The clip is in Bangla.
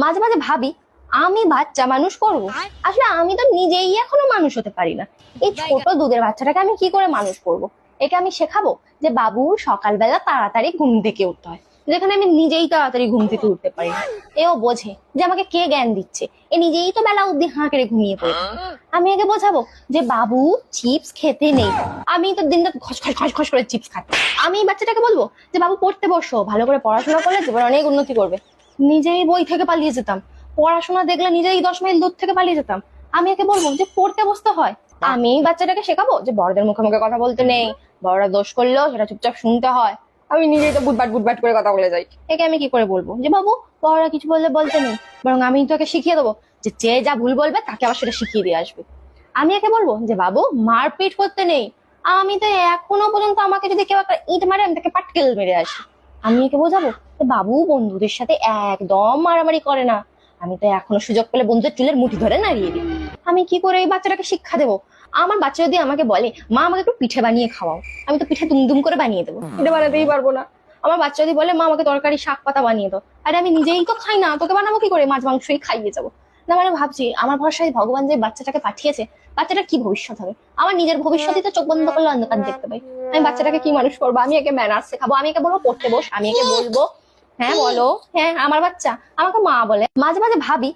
মাঝে মাঝে ভাবি আমি বাচ্চা মানুষ করব। আসলে আমি তো নিজেই এখনো মানুষ হতে পারি না। এই ছোট দুধের বাচ্চাটাকে আমি কি করে মানুষ করব? একে আমি শেখাবো যে বাবু সকালবেলা তাড়াতাড়ি ঘুম থেকে উঠতে হয়, যেখানে আমি নিজেই তাড়াতাড়ি ঘুম থেকে উঠতে পারি না। এও বোঝে যে আমাকে কে জ্ঞান দিচ্ছে, এ নিজেই তো বেলা অব্দি হাঁ করে ঘুমিয়ে পড়ে থাকে। আমি একে বোঝাবো যে বাবু চিপস খেতে নেই, আমি তো দিনরাত খস খস খস খস করে চিপস খাচ্ছি। আমি এই বাচ্চাটাকে বলবো যে বাবু পড়তে বসো, ভালো করে পড়াশোনা করলে জীবনে অনেক উন্নতি করবে। নিজেই বই থেকে পালিয়ে যেতাম, পড়াশোনা দেখলে নিজেই 10 মাইল দূর থেকে পালিয়ে যেতাম। আমি একে বলবো যে পড়তে বসতে হয়। আমি বাচ্চাটাকে শেখাবো যে বড়দের মুখে মুখে কথা বলতে নেই, বড়রা দোষ করলেও সেটা চুপচাপ শুনতে হয়। আমি নিজেই তো বুটবাট বুটবাট করে কথা বলে যাই। একে আমি কি করে বলবো যে বাবু বড়রা কিছু বললে বলতে নেই, বরং আমি তোকে শিখিয়ে দেবো যে যে যা ভুল বলবে তাকে আবার সেটা শিখিয়ে দিয়ে আসবে। আমি একে বলবো যে বাবু মারপিট করতে নেই, আমি তো এখনো পর্যন্ত আমাকে যদি কেউ একটা ইট মারে আমি তাকে পাটকেল মেরে আসি। আমি একে বোঝাবো যে বাবু বন্ধুদের সাথে একদম মারামারি করে না, আমি তো এখনো সুযোগ পেলে বন্ধুদের চুলের মুঠি ধরে নাড়িয়ে দিই। আমি কি করে এই বাচ্চাটাকে শিক্ষা দেবো? আমার বাচ্চা যদি আমাকে বলে মা আমাকে একটু পিঠে বানিয়ে খাওয়াও, আমি তো পিঠে দুমদুম করে বানিয়ে দেবো, পিঠে বানাতেই পারবো না। আমার বাচ্চা যদি বলে মা আমাকে তরকারি শাক পাতা বানিয়ে দাও, আরে আমি নিজেই তো খাই না, তোকে বানাবো কি করে? মাছ মাংসই খাইয়ে যাবো। না মানে ভাবছি আমার ভরসায় ভগবান যে বাচ্চাটাকে পাঠিয়েছে, বাচ্চাটার কি ভবিষ্যৎ হবে? আমার নিজের ভবিষ্যৎই তো চোখ বন্ধ করলে অন্ধকার দেখতে পাই। আমি বাচ্চাটাকে কি মানুষ করবো? আমি একে ম্যানার্স শেখাবো, আমি একে বলবো পড়তে বস, আমি একে বলবো হ্যাঁ বলো, হ্যাঁ আমার বাচ্চা আমাকে মা বলে। মাঝে মাঝে ভাবি